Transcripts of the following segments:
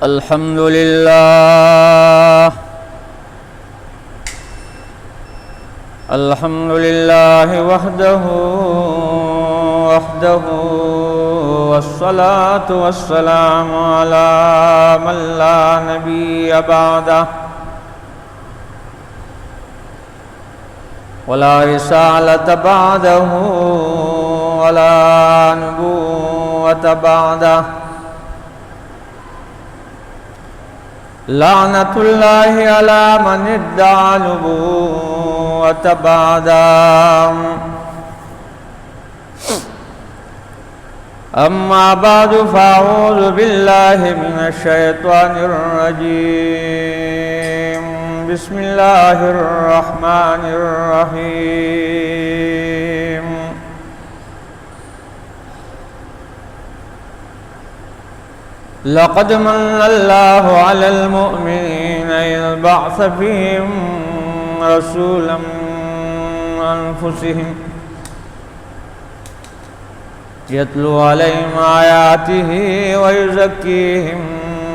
الحمد لله الحمد لله وحده والصلاة والسلام على من لا نبي بعده ولا رسالة بعده ولا نبوة بعده لعنة الله على من ادعى نبوة بعده أما بعد فأعوذ بالله من الشيطان الرجيم بسم الله الرحمن الرحيم لقد من الله على المؤمنين إذ بعث فيهم رسولا من أنفسهم يتلو عليهم آياته ويزكيهم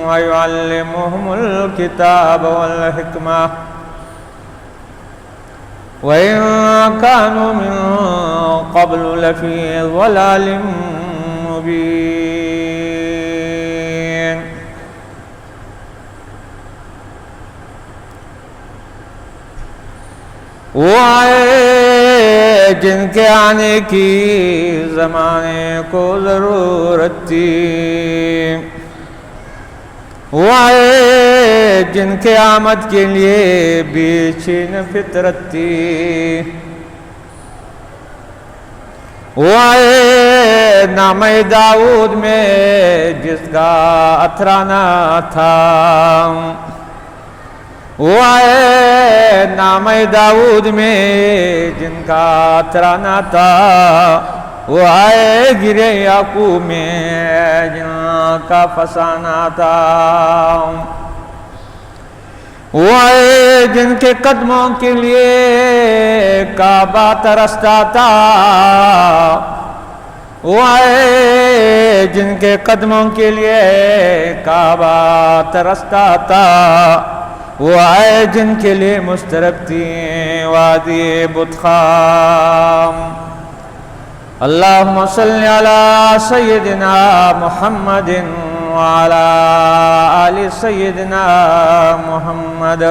ويعلمهم الكتاب والحكمة وإن كانوا من قبل لفي ضلال مبين وہ آئے جن کے آنے کی زمانے کو ضرورت تھی، وہ آئے جن کے آمد کے لیے بے چین فطرت تھی، وہ آئے نام داؤد میں جس کا اترانا تھا، وہ آئے نام داؤد میں جن کا ترانہ تھا، وہ آئے گرے یعقوب میں جن کا فسانہ تھا، وہ آئے جن کے قدموں کے لیے کعبہ ترستا تھا، وہ آئے جن کے قدموں کے لیے کعبہ ترستا تھا، وہ آئے جن کے لیے مسترب تھی وادی بطخام۔ اللہم صلی علی سیدنا محمد وعلی آل سیدنا محمد۔